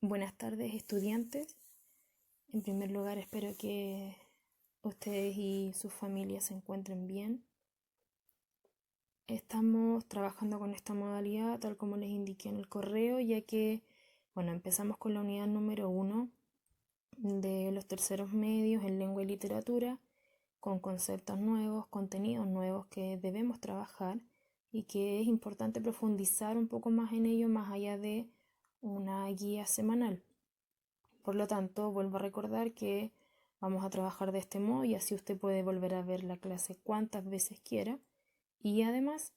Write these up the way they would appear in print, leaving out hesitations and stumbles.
Buenas tardes, estudiantes. En primer lugar, espero que ustedes y sus familias se encuentren bien. Estamos trabajando con esta modalidad, tal como les indiqué en el correo, ya que, empezamos con la unidad número 1 de los terceros medios en lengua y literatura, con conceptos nuevos, contenidos nuevos que debemos trabajar y que es importante profundizar un poco más en ello, más allá de una guía semanal. Por lo tanto, vuelvo a recordar que vamos a trabajar de este modo y así usted puede volver a ver la clase cuantas veces quiera. Y además,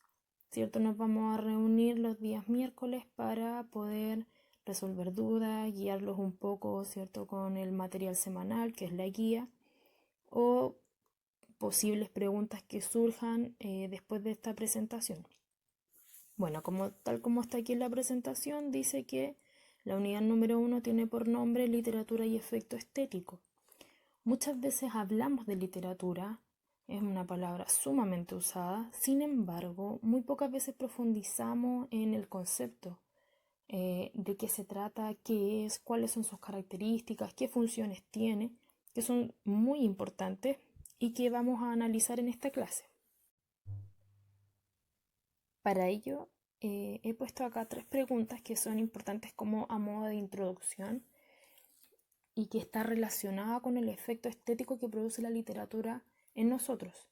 ¿cierto? Nos vamos a reunir los días miércoles para poder resolver dudas, guiarlos un poco, ¿cierto? Con el material semanal, que es la guía, o posibles preguntas que surjan después de esta presentación. Bueno, tal como está aquí en la presentación, dice que la unidad número 1 tiene por nombre literatura y efecto estético. Muchas veces hablamos de literatura, es una palabra sumamente usada, sin embargo, muy pocas veces profundizamos en el concepto, de qué se trata, qué es, cuáles son sus características, qué funciones tiene, que son muy importantes y que vamos a analizar en esta clase. Para ello, he puesto acá 3 preguntas que son importantes como a modo de introducción y que está relacionada con el efecto estético que produce la literatura en nosotros.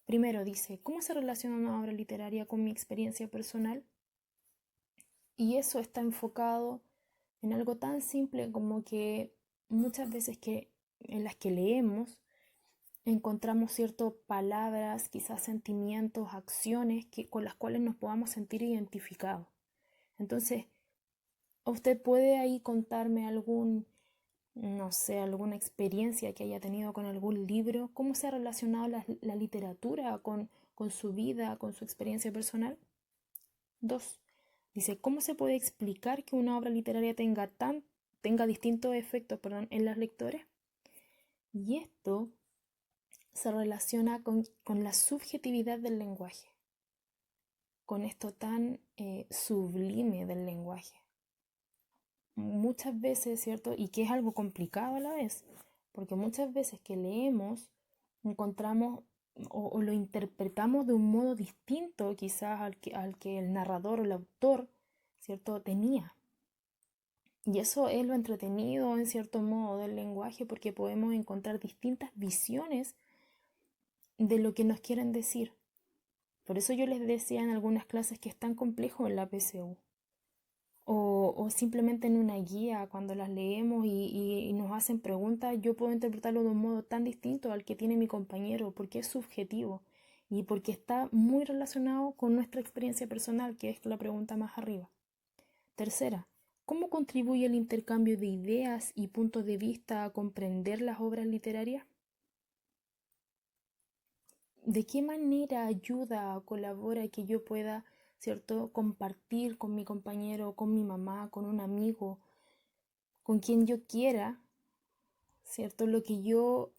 Primero dice, ¿cómo se relaciona una obra literaria con mi experiencia personal? Y eso está enfocado en algo tan simple como que muchas veces en las que leemos encontramos ciertas palabras, quizás sentimientos, acciones con las cuales nos podamos sentir identificados. Entonces, ¿usted puede ahí contarme no sé, alguna experiencia que haya tenido con algún libro? ¿Cómo se ha relacionado la literatura con su vida, con su experiencia personal? 2. Dice, ¿cómo se puede explicar que una obra literaria tenga distintos efectos, en los lectores? Y esto se relaciona con la subjetividad del lenguaje, con esto tan sublime del lenguaje. Muchas veces, ¿cierto? Y que es algo complicado a la vez, porque muchas veces que leemos encontramos o lo interpretamos de un modo distinto quizás al que el narrador o el autor, ¿cierto? tenía. Y eso es lo entretenido en cierto modo del lenguaje porque podemos encontrar distintas visiones de lo que nos quieren decir. Por eso yo les decía en algunas clases que es tan complejo en la PSU. O simplemente en una guía, cuando las leemos y nos hacen preguntas, yo puedo interpretarlo de un modo tan distinto al que tiene mi compañero, porque es subjetivo y porque está muy relacionado con nuestra experiencia personal, que es la pregunta más arriba. Tercera, ¿cómo contribuye el intercambio de ideas y puntos de vista a comprender las obras literarias? ¿De qué manera ayuda o colabora que yo pueda, ¿cierto?, compartir con mi compañero, con mi mamá, con un amigo, con quien yo quiera, ¿cierto?, lo que yo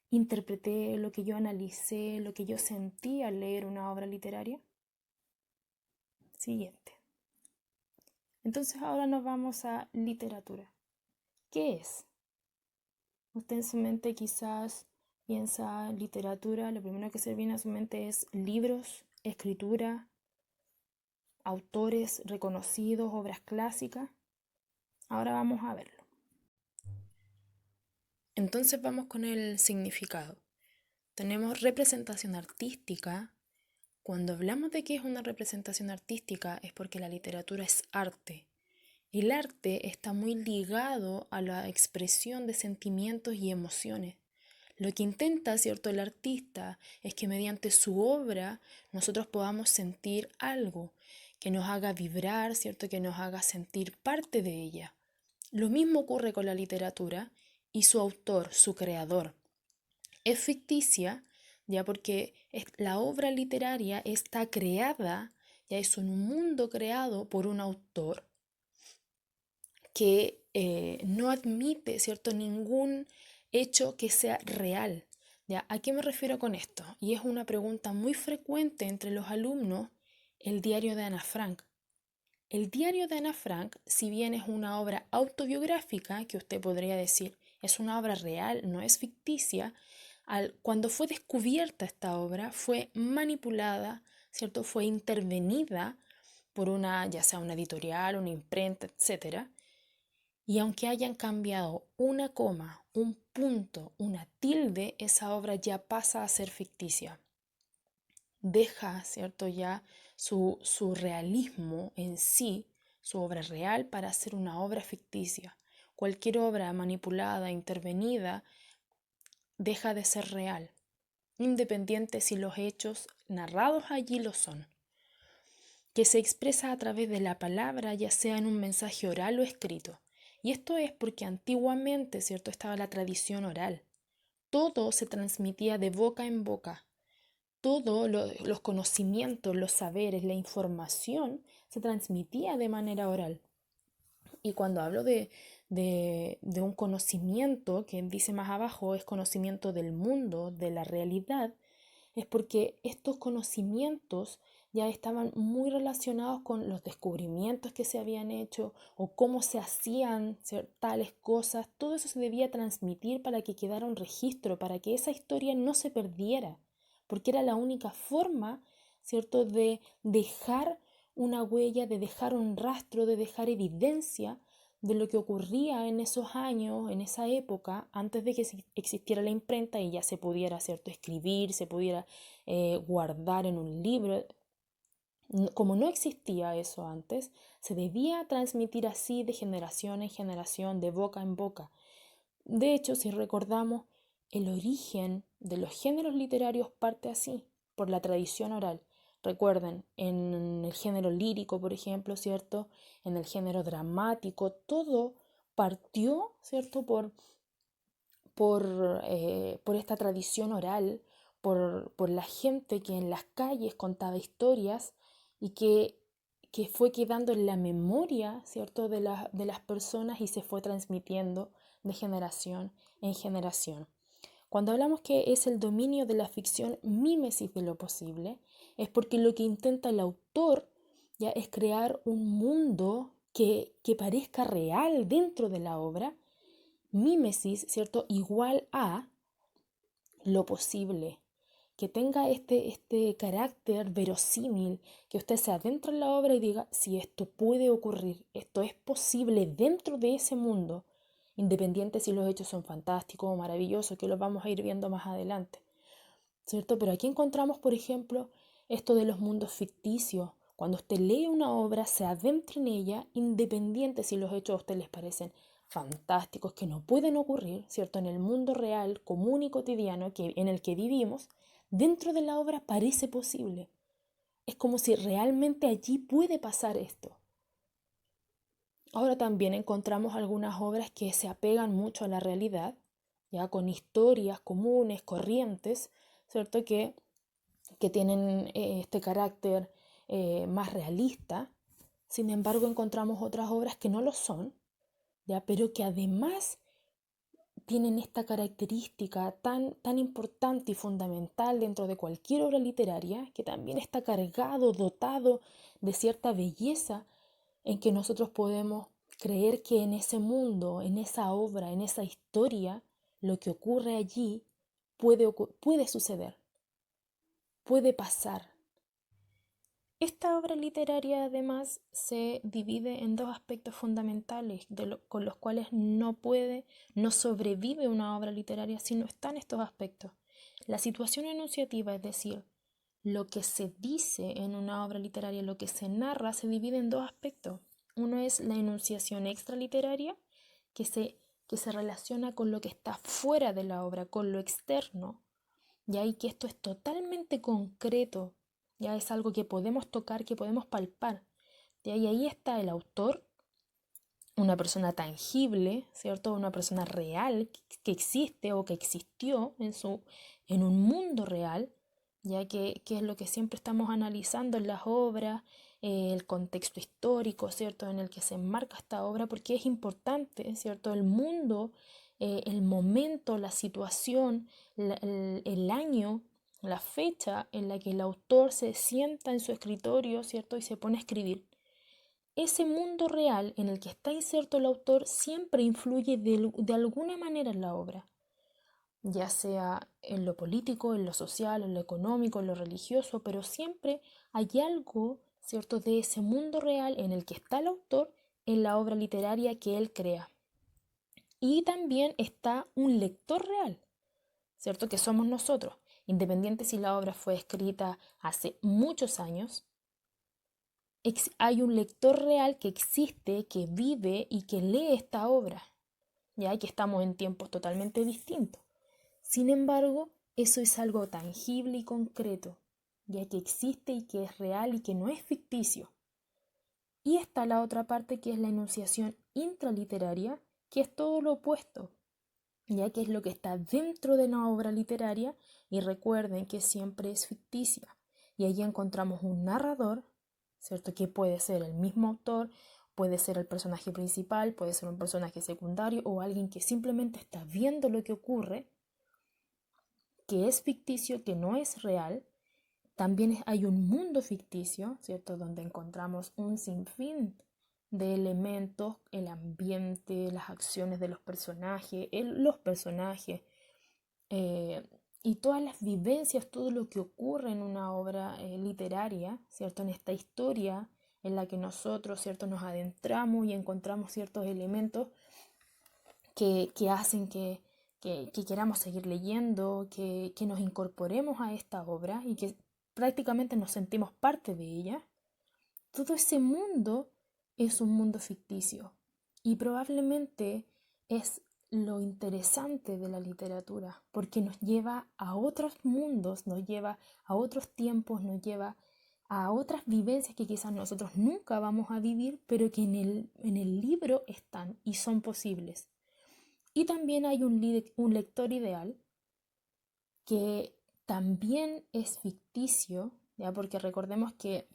interpreté, lo que yo analicé, lo que yo sentí al leer una obra literaria? Siguiente. Entonces ahora nos vamos a literatura. ¿Qué es? Usted en su mente quizás piensa literatura, lo primero que se viene a su mente es libros, escritura, autores reconocidos, obras clásicas. Ahora vamos a verlo. Entonces vamos con el significado. Tenemos representación artística. Cuando hablamos de qué es una representación artística es porque la literatura es arte. El arte está muy ligado a la expresión de sentimientos y emociones. Lo que intenta, ¿cierto?, el artista es que mediante su obra nosotros podamos sentir algo que nos haga vibrar, ¿cierto?, que nos haga sentir parte de ella. Lo mismo ocurre con la literatura y su autor, su creador. Es ficticia, ya porque la obra literaria está creada, ya es un mundo creado por un autor que no admite, ¿cierto?, ningún hecho que sea real. ¿Ya? ¿A qué me refiero con esto? Y es una pregunta muy frecuente entre los alumnos, el diario de Ana Frank. el diario de Ana Frank, si bien es una obra autobiográfica, que usted podría decir es una obra real, no es ficticia, cuando fue descubierta esta obra, fue manipulada, ¿cierto? Fue intervenida por una, ya sea una editorial, una imprenta, etcétera. Y aunque hayan cambiado una coma, un punto, una tilde, esa obra ya pasa a ser ficticia. Deja, ¿cierto? Ya su realismo en sí, su obra real, para ser una obra ficticia. Cualquier obra manipulada, intervenida, deja de ser real, independiente si los hechos narrados allí lo son, que se expresa a través de la palabra, ya sea en un mensaje oral o escrito. Y esto es porque antiguamente, ¿cierto?, estaba la tradición oral. Todo se transmitía de boca en boca. Todos los conocimientos, los saberes, la información se transmitía de manera oral. Y cuando hablo de un conocimiento, que dice más abajo, es conocimiento del mundo, de la realidad, es porque estos conocimientos ya estaban muy relacionados con los descubrimientos que se habían hecho o cómo se hacían tales cosas. Todo eso se debía transmitir para que quedara un registro, para que esa historia no se perdiera, porque era la única forma, ¿cierto?, de dejar una huella, de dejar un rastro, de dejar evidencia de lo que ocurría en esos años, en esa época, antes de que existiera la imprenta y ya se pudiera, ¿cierto?, escribir, se pudiera guardar en un libro. Como no existía eso antes, se debía transmitir así de generación en generación, de boca en boca. De hecho, si recordamos, el origen de los géneros literarios parte así, por la tradición oral. Recuerden, en el género lírico, por ejemplo, ¿cierto? En el género dramático, todo partió, ¿cierto?, por esta tradición oral, por la gente que en las calles contaba historias y que fue quedando en la memoria, ¿cierto?, de las personas y se fue transmitiendo de generación en generación. Cuando hablamos que es el dominio de la ficción mímesis de lo posible, es porque lo que intenta el autor ya es crear un mundo que parezca real dentro de la obra. Mímesis, ¿cierto?, igual a lo posible, que tenga este carácter verosímil, que usted se adentre en la obra y diga, si esto puede ocurrir, esto es posible dentro de ese mundo, independiente si los hechos son fantásticos o maravillosos, que los vamos a ir viendo más adelante, ¿cierto? Pero aquí encontramos, por ejemplo, esto de los mundos ficticios. Cuando usted lee una obra, se adentra en ella, independiente si los hechos a usted les parecen fantásticos, que no pueden ocurrir, ¿cierto? En el mundo real, común y cotidiano en el que vivimos, dentro de la obra parece posible. Es como si realmente allí puede pasar esto. Ahora también encontramos algunas obras que se apegan mucho a la realidad, ya con historias comunes, corrientes, ¿cierto? Que tienen este carácter más realista. Sin embargo, encontramos otras obras que no lo son, ¿ya? Pero que además tienen esta característica tan importante y fundamental dentro de cualquier obra literaria, que también está cargado, dotado de cierta belleza, en que nosotros podemos creer que en ese mundo, en esa obra, en esa historia, lo que ocurre allí puede suceder, puede pasar. Esta obra literaria además se divide en dos aspectos fundamentales con los cuales no sobrevive una obra literaria si no están estos aspectos. La situación enunciativa, es decir, lo que se dice en una obra literaria, lo que se narra, se divide en dos aspectos. Uno es la enunciación extraliteraria, que se relaciona con lo que está fuera de la obra, con lo externo, y ahí que esto es totalmente concreto, ya es algo que podemos tocar, que podemos palpar. Y ahí está el autor, una persona tangible, ¿cierto? Una persona real que existe o que existió en un mundo real, ya que es lo que siempre estamos analizando en las obras, el contexto histórico, ¿cierto?, en el que se enmarca esta obra, porque es importante, ¿cierto?, el mundo, el momento, la situación, el año, la fecha en la que el autor se sienta en su escritorio, ¿cierto?, y se pone a escribir. ese mundo real en el que está inserto el autor siempre influye de alguna manera en la obra, ya sea en lo político, en lo social, en lo económico, en lo religioso, pero siempre hay algo, ¿cierto?, de ese mundo real en el que está el autor en la obra literaria que él crea. Y también está un lector real, ¿cierto?, que somos nosotros, independiente si la obra fue escrita hace muchos años. Hay un lector real que existe, que vive y que lee esta obra, ya que estamos en tiempos totalmente distintos. Sin embargo, eso es algo tangible y concreto, ya que existe y que es real y que no es ficticio. Y está la otra parte que es la enunciación intraliteraria, que es todo lo opuesto, ya que es lo que está dentro de una obra literaria, y recuerden que siempre es ficticia. Y allí encontramos un narrador, ¿cierto?, que puede ser el mismo autor, puede ser el personaje principal, puede ser un personaje secundario o alguien que simplemente está viendo lo que ocurre, que es ficticio, que no es real. También hay un mundo ficticio, ¿cierto?, donde encontramos un sinfín de elementos, el ambiente, las acciones de los personajes, eh, y todas las vivencias, todo lo que ocurre en una obra literaria, ¿cierto?, en esta historia en la que nosotros, ¿cierto?, nos adentramos y encontramos ciertos elementos que hacen que queramos seguir leyendo, que nos incorporemos a esta obra y que prácticamente nos sentimos parte de ella. Todo ese mundo es un mundo ficticio y probablemente es lo interesante de la literatura, porque nos lleva a otros mundos, nos lleva a otros tiempos, nos lleva a otras vivencias que quizás nosotros nunca vamos a vivir, pero que en el libro están y son posibles. Y también hay un lector ideal que también es ficticio, ¿ya? Porque recordemos que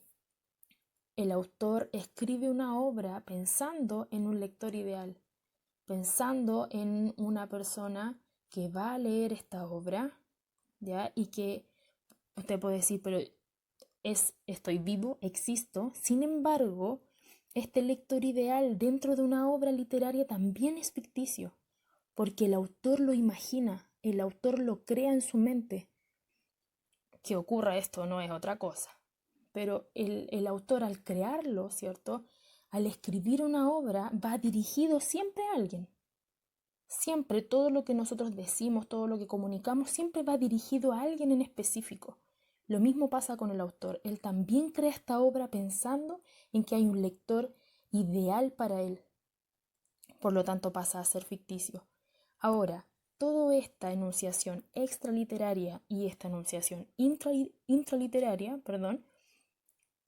el autor escribe una obra pensando en un lector ideal, pensando en una persona que va a leer esta obra, ¿ya? Y que usted puede decir, pero estoy vivo, existo. Sin embargo, este lector ideal dentro de una obra literaria también es ficticio, porque el autor lo imagina, el autor lo crea en su mente. Que ocurra esto no es otra cosa, pero el autor al crearlo, ¿cierto?, al escribir una obra va dirigido siempre a alguien. Siempre todo lo que nosotros decimos, todo lo que comunicamos, siempre va dirigido a alguien en específico. Lo mismo pasa con el autor. Él también crea esta obra pensando en que hay un lector ideal para él. Por lo tanto pasa a ser ficticio. Ahora, toda esta enunciación extraliteraria y esta enunciación intraliteraria,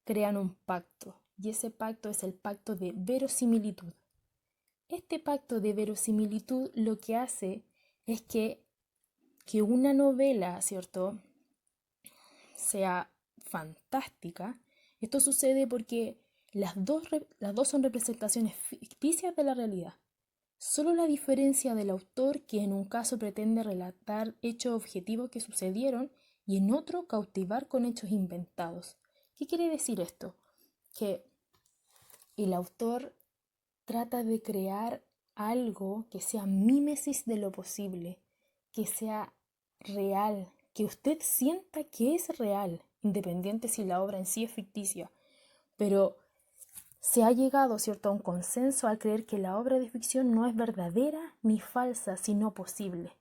crean un pacto, y ese pacto es el pacto de verosimilitud. Este pacto de verosimilitud lo que hace es que una novela, ¿cierto?, sea fantástica. Esto sucede porque las dos son representaciones ficticias de la realidad. Solo la diferencia del autor, que en un caso pretende relatar hechos objetivos que sucedieron y en otro cautivar con hechos inventados. ¿Qué quiere decir esto? Que el autor trata de crear algo que sea mímesis de lo posible, que sea real, que usted sienta que es real, independiente si la obra en sí es ficticia. Pero se ha llegado, ¿cierto?, a un consenso al creer que la obra de ficción no es verdadera ni falsa, sino posible.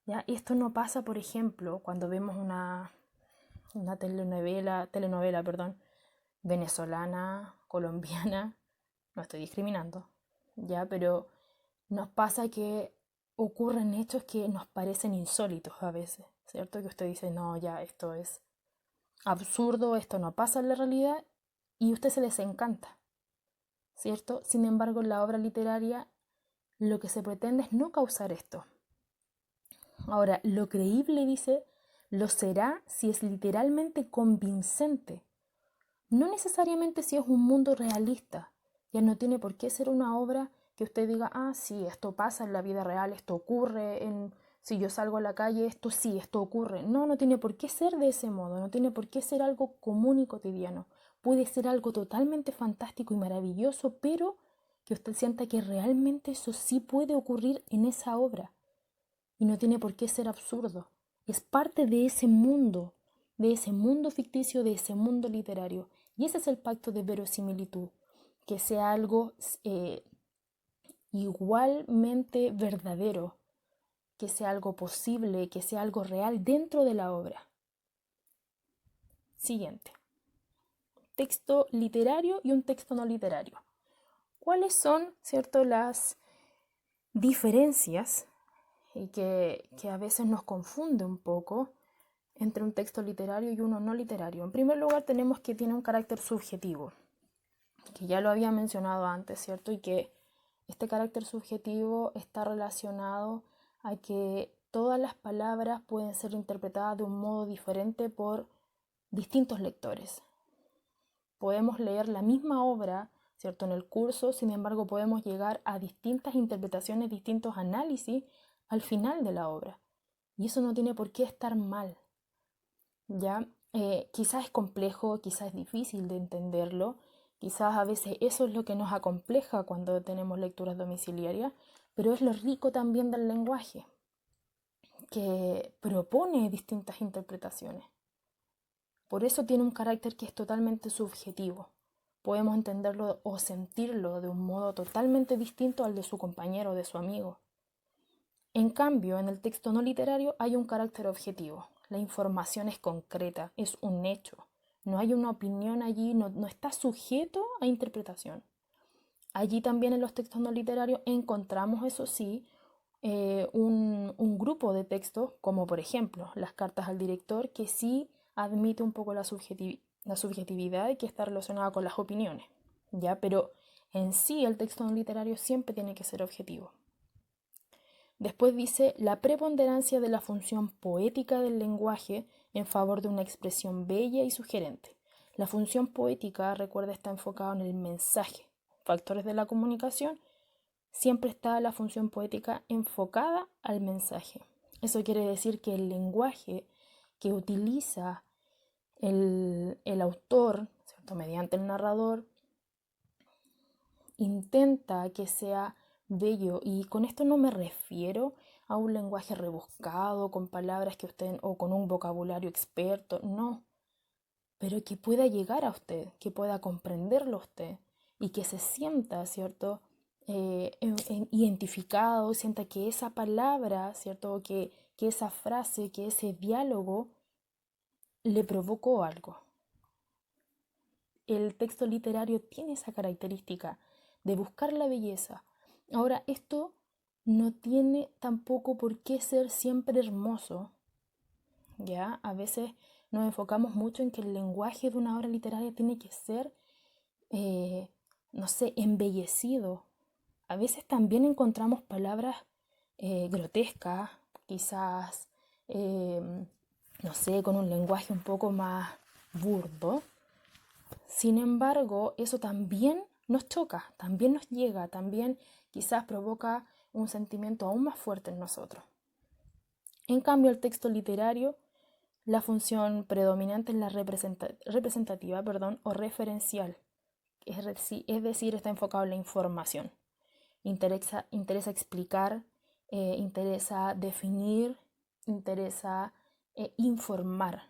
¿Ya? Y esto no pasa, por ejemplo, cuando vemos una telenovela, venezolana, colombiana, no estoy discriminando, ¿ya? Pero nos pasa que ocurren hechos que nos parecen insólitos a veces, ¿cierto? Que usted dice, no, ya, esto es absurdo, esto no pasa en la realidad, y usted se desencanta, ¿cierto? Sin embargo, en la obra literaria lo que se pretende es no causar esto. Ahora, lo creíble, dice, lo será si es literalmente convincente. No necesariamente si es un mundo realista. Ya no tiene por qué ser una obra que usted diga, ah, sí, esto pasa en la vida real, esto ocurre, si yo salgo a la calle, esto sí, esto ocurre. No, no tiene por qué ser de ese modo, no tiene por qué ser algo común y cotidiano. puede ser algo totalmente fantástico y maravilloso, pero que usted sienta que realmente eso sí puede ocurrir en esa obra. Y no tiene por qué ser absurdo. Es parte de ese mundo ficticio, de ese mundo literario. Y ese es el pacto de verosimilitud, que sea algo igualmente verdadero, que sea algo posible, que sea algo real dentro de la obra. Siguiente. Texto literario y un texto no literario. ¿Cuáles son, cierto, las diferencias y que a veces nos confunde un poco entre un texto literario y uno no literario? En primer lugar, tenemos que tiene un carácter subjetivo, que ya lo había mencionado antes, ¿cierto? Y que este carácter subjetivo está relacionado a que todas las palabras pueden ser interpretadas de un modo diferente por distintos lectores. Podemos leer la misma obra, ¿cierto?, en el curso, sin embargo podemos llegar a distintas interpretaciones, distintos análisis al final de la obra. Y eso no tiene por qué estar mal, ¿ya? Quizás es complejo, quizás es difícil de entenderlo, quizás a veces eso es lo que nos acompleja cuando tenemos lecturas domiciliarias, pero es lo rico también del lenguaje, que propone distintas interpretaciones. Por eso tiene un carácter que es totalmente subjetivo. Podemos entenderlo o sentirlo de un modo totalmente distinto al de su compañero o de su amigo. En cambio, en el texto no literario hay un carácter objetivo. La información es concreta, es un hecho. No hay una opinión allí, no está sujeto a interpretación. Allí también en los textos no literarios encontramos, eso sí, un grupo de textos, como por ejemplo las cartas al director, que sí admite un poco la subjetividad y que está relacionada con las opiniones, ¿ya? Pero en sí el texto no literario siempre tiene que ser objetivo. Después dice la preponderancia de la función poética del lenguaje en favor de una expresión bella y sugerente. La función poética, recuerda, está enfocada en el mensaje. Factores de la comunicación, siempre está la función poética enfocada al mensaje. Eso quiere decir que el lenguaje que utiliza el autor, ¿cierto?, mediante el narrador, intenta que sea bello, y con esto no me refiero a un lenguaje rebuscado, con palabras que usted, o con un vocabulario experto, no, pero que pueda llegar a usted, que pueda comprenderlo usted y que se sienta, ¿cierto?, identificado, sienta que esa palabra, ¿cierto?, que esa frase, que ese diálogo le provocó algo. El texto literario tiene esa característica de buscar la belleza. Ahora, esto no tiene tampoco por qué ser siempre hermoso, ¿ya? A veces nos enfocamos mucho en que el lenguaje de una obra literaria tiene que ser, no sé, embellecido. A veces también encontramos palabras grotescas, quizás, no sé, con un lenguaje un poco más burdo. Sin embargo, eso también nos choca, también nos llega, también quizás provoca un sentimiento aún más fuerte en nosotros. En cambio, el texto literario, la función predominante es la representativa, o referencial, es decir, está enfocado en la información. Interesa explicar, interesa definir, interesa informar,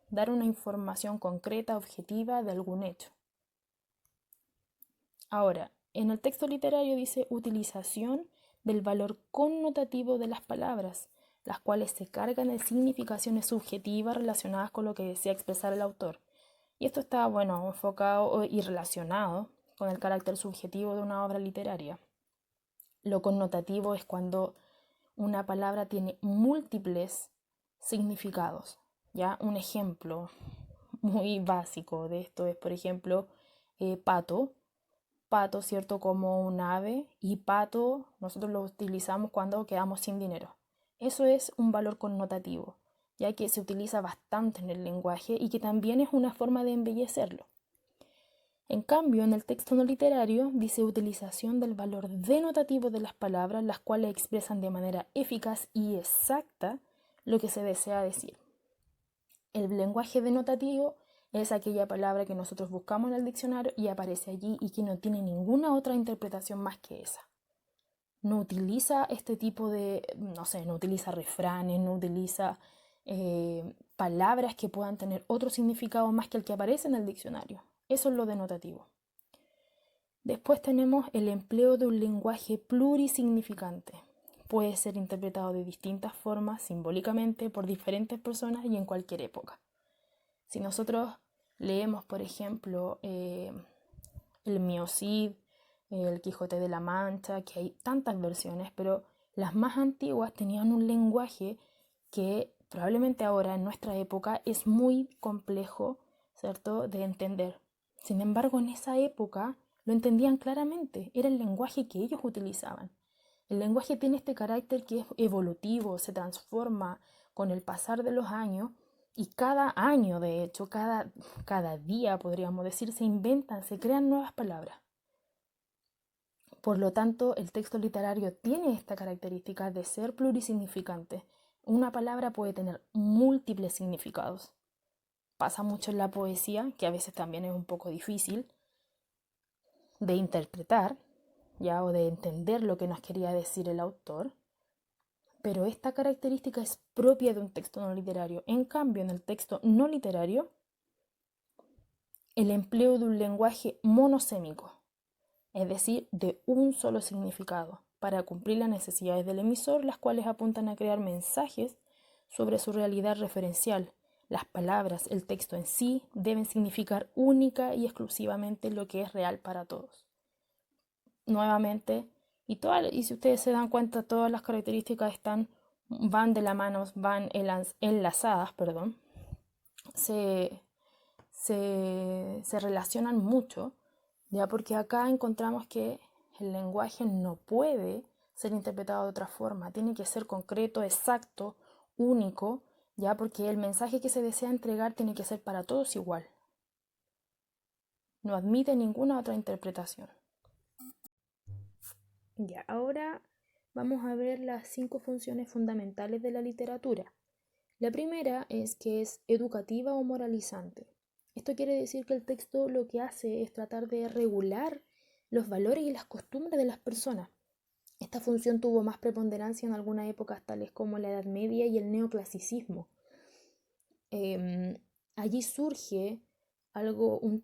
dar una información concreta, objetiva de algún hecho. Ahora, en el texto literario dice utilización del valor connotativo de las palabras, las cuales se cargan de significaciones subjetivas relacionadas con lo que desea expresar el autor. Y esto está, enfocado y relacionado con el carácter subjetivo de una obra literaria. Lo connotativo es cuando una palabra tiene múltiples significados, ¿ya? Un ejemplo muy básico de esto es, por ejemplo, pato, ¿cierto?, como un ave, y pato nosotros lo utilizamos cuando quedamos sin dinero. Eso es un valor connotativo, ya que se utiliza bastante en el lenguaje y que también es una forma de embellecerlo. En cambio, en el texto no literario dice utilización del valor denotativo de las palabras, las cuales expresan de manera eficaz y exacta lo que se desea decir. El lenguaje denotativo es aquella palabra que nosotros buscamos en el diccionario y aparece allí y que no tiene ninguna otra interpretación más que esa. No utiliza este tipo de, no sé, no utiliza refranes, no utiliza palabras que puedan tener otro significado más que el que aparece en el diccionario. Eso es lo denotativo. Después tenemos el empleo de un lenguaje plurisignificante. Puede ser interpretado de distintas formas, simbólicamente, por diferentes personas y en cualquier época. Si nosotros leemos, por ejemplo, el Mio Cid, el Quijote de la Mancha, que hay tantas versiones, pero las más antiguas tenían un lenguaje que probablemente ahora en nuestra época es muy complejo, ¿cierto?, de entender. Sin embargo, en esa época lo entendían claramente, era el lenguaje que ellos utilizaban. El lenguaje tiene este carácter que es evolutivo, se transforma con el pasar de los años y cada año, de hecho, cada día, podríamos decir, se inventan, se crean nuevas palabras. Por lo tanto, el texto literario tiene esta característica de ser plurisignificante. Una palabra puede tener múltiples significados. Pasa mucho en la poesía, que a veces también es un poco difícil de interpretar, ya, o de entender lo que nos quería decir el autor, pero esta característica es propia de un texto no literario. En cambio, en el texto no literario, el empleo de un lenguaje monosémico, es decir, de un solo significado, para cumplir las necesidades del emisor, las cuales apuntan a crear mensajes sobre su realidad referencial. Las palabras, el texto en sí, deben significar única y exclusivamente lo que es real para todos. Nuevamente, y si ustedes se dan cuenta, todas las características van de la mano, van enlazadas, se, se relacionan mucho, ya, porque acá encontramos que el lenguaje no puede ser interpretado de otra forma, tiene que ser concreto, exacto, único, ya, porque el mensaje que se desea entregar tiene que ser para todos igual. No admite ninguna otra interpretación. Ya, ahora vamos a ver las 5 funciones fundamentales de la literatura. La primera es que es educativa o moralizante. Esto quiere decir que el texto lo que hace es tratar de regular los valores y las costumbres de las personas. Esta función tuvo más preponderancia en algunas épocas tales como la Edad Media y el neoclasicismo. Allí surge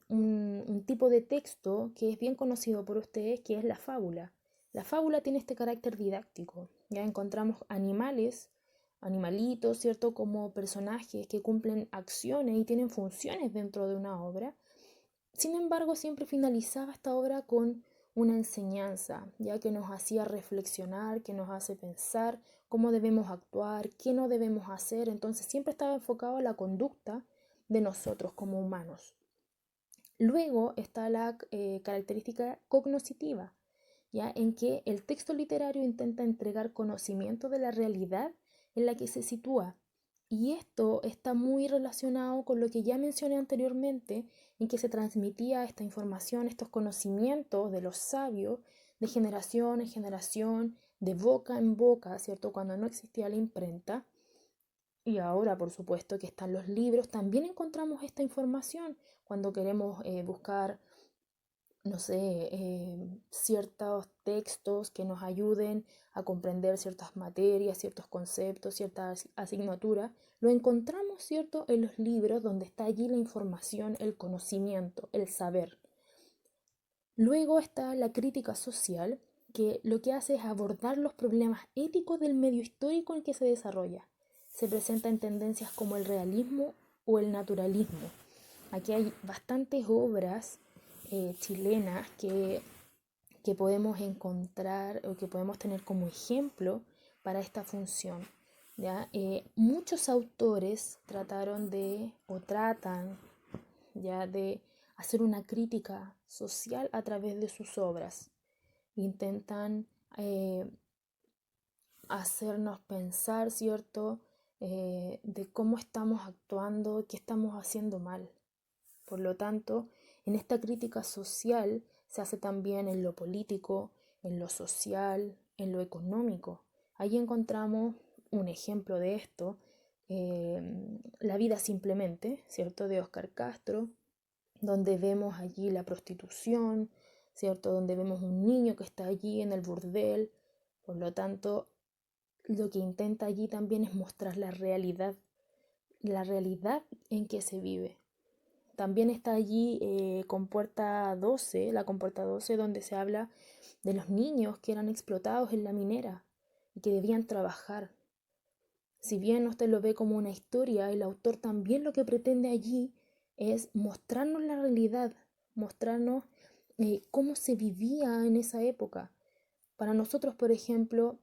un tipo de texto que es bien conocido por ustedes, que es la fábula. La fábula tiene este carácter didáctico. Ya encontramos animalitos, ¿cierto? Como personajes que cumplen acciones y tienen funciones dentro de una obra. Sin embargo, siempre finalizaba esta obra con una enseñanza, ya que nos hacía reflexionar, que nos hace pensar cómo debemos actuar, qué no debemos hacer. Entonces siempre estaba enfocado a la conducta de nosotros como humanos. Luego está la característica cognoscitiva, ¿ya? En que el texto literario intenta entregar conocimiento de la realidad en la que se sitúa. Y esto está muy relacionado con lo que ya mencioné anteriormente, en que se transmitía esta información, estos conocimientos de los sabios de generación en generación, de boca en boca, ¿cierto? Cuando no existía la imprenta. Y ahora, por supuesto, que están los libros, también encontramos esta información cuando queremos buscar, no sé, ciertos textos que nos ayuden a comprender ciertas materias, ciertos conceptos, ciertas asignaturas. Lo encontramos, ¿cierto?, en los libros donde está allí la información, el conocimiento, el saber. Luego está la crítica social, que lo que hace es abordar los problemas éticos del medio histórico en que se desarrolla. Se presenta en tendencias como el realismo o el naturalismo. Aquí hay bastantes obras chilenas que podemos encontrar o que podemos tener como ejemplo para esta función. ¿Ya? Muchos autores trataron o tratan ya de hacer una crítica social a través de sus obras. Intentan hacernos pensar, ¿cierto?, de cómo estamos actuando, qué estamos haciendo mal. Por lo tanto, en esta crítica social se hace también en lo político, en lo social, en lo económico. Ahí encontramos un ejemplo de esto, La vida simplemente, ¿cierto? De Oscar Castro, donde vemos allí la prostitución, ¿cierto? Donde vemos un niño que está allí en el burdel. Por lo tanto, lo que intenta allí también es mostrar la realidad en que se vive. También está allí Compuerta 12, la Compuerta 12, donde se habla de los niños que eran explotados en la minera y que debían trabajar. Si bien usted lo ve como una historia, el autor también lo que pretende allí es mostrarnos la realidad, mostrarnos cómo se vivía en esa época. Para nosotros, por ejemplo,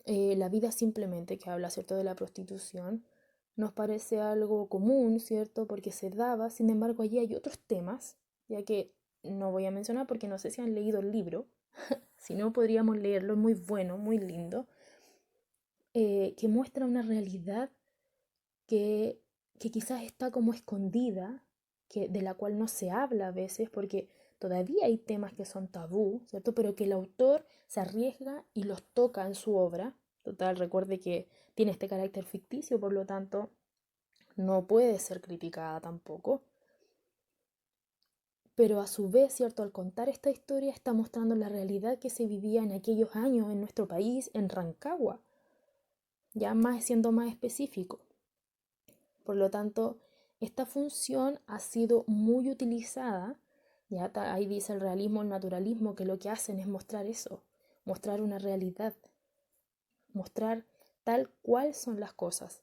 la vida simplemente, que habla, ¿cierto?, de la prostitución, nos parece algo común, ¿cierto?, porque se daba. Sin embargo, allí hay otros temas, ya que no voy a mencionar porque no sé si han leído el libro, si no podríamos leerlo, es muy bueno, muy lindo, que muestra una realidad que, que quizás está como escondida, de la cual no se habla a veces, porque todavía hay temas que son tabú, ¿cierto? Pero que el autor se arriesga y los toca en su obra. Total, recuerde que tiene este carácter ficticio, por lo tanto, no puede ser criticada tampoco. Pero a su vez, ¿cierto? Al contar esta historia está mostrando la realidad que se vivía en aquellos años en nuestro país, en Rancagua, ya más siendo más específico. Por lo tanto, esta función ha sido muy utilizada, ya ahí dice el realismo, el naturalismo, que lo que hacen es mostrar eso, mostrar una realidad, mostrar tal cual son las cosas,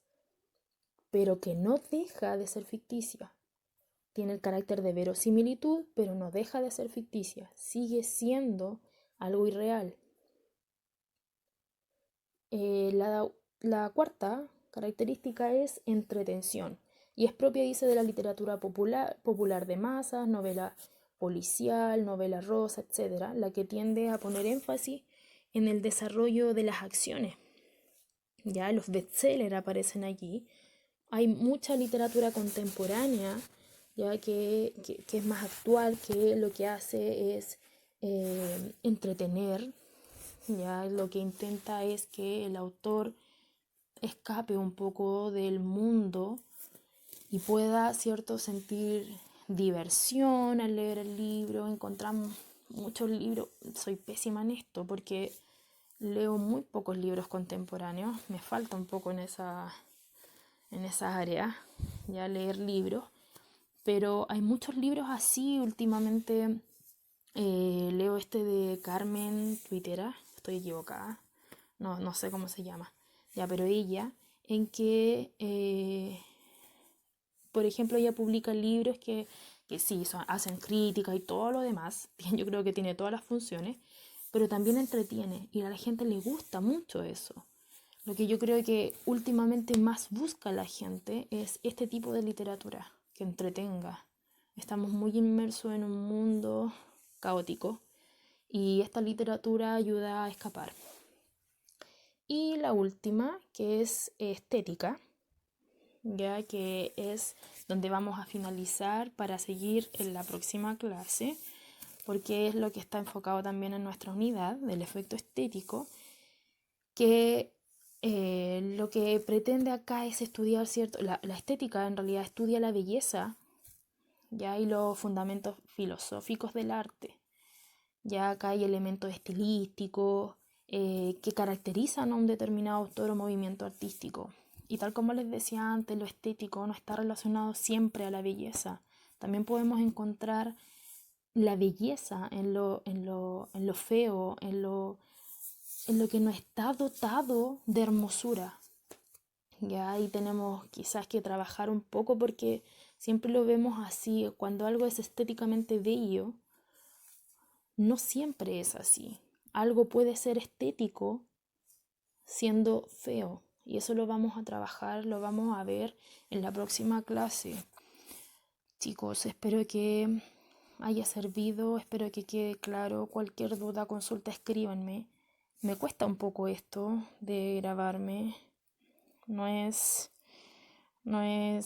pero que no deja de ser ficticia. Tiene el carácter de verosimilitud, pero no deja de ser ficticia, sigue siendo algo irreal. La cuarta característica es entretención y es propia, dice, de la literatura popular de masas, novela policial, novela rosa, etc., la que tiende a poner énfasis en el desarrollo de las acciones. Ya los bestsellers aparecen allí. Hay mucha literatura contemporánea, ya que es más actual, que lo que hace es entretener. Ya lo que intenta es que el autor escape un poco del mundo y pueda, ¿cierto?, sentir diversión al leer el libro. Encontramos muchos libros, soy pésima en esto porque leo muy pocos libros contemporáneos, me falta un poco en esa área, ya leer libros, pero hay muchos libros así últimamente. Leo este de Carmen Twittera, estoy equivocada, no sé cómo se llama, ya, pero ella, en que, por ejemplo, ella publica libros que sí, hacen crítica y todo lo demás, yo creo que tiene todas las funciones, pero también entretiene y a la gente le gusta mucho eso. Lo que yo creo que últimamente más busca la gente es este tipo de literatura, que entretenga. Estamos muy inmersos en un mundo caótico y esta literatura ayuda a escapar. Y la última, que es estética, ya que es donde vamos a finalizar para seguir en la próxima clase, porque es lo que está enfocado también en nuestra unidad del efecto estético, que lo que pretende acá es estudiar, ¿cierto? La estética en realidad estudia la belleza, ya, y los fundamentos filosóficos del arte. Ya acá hay elementos estilísticos que caracterizan a un determinado autor o movimiento artístico. Y tal como les decía antes, lo estético no está relacionado siempre a la belleza. También podemos encontrar la belleza en lo feo, en lo que no está dotado de hermosura. Ya ahí tenemos quizás que trabajar un poco porque siempre lo vemos así. Cuando algo es estéticamente bello, no siempre es así. Algo puede ser estético siendo feo. Y eso lo vamos a trabajar, lo vamos a ver en la próxima clase. Chicos, espero que haya servido, espero que quede claro. Cualquier duda, consulta, escríbanme. Me cuesta un poco esto de grabarme. No es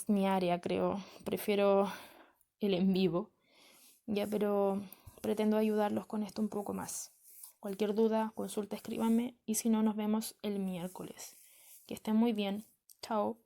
mi área, creo. Prefiero el en vivo. Ya, pero pretendo ayudarlos con esto un poco más. Cualquier duda, consulta, escríbanme y si no, nos vemos el miércoles. Que estén muy bien. Chao.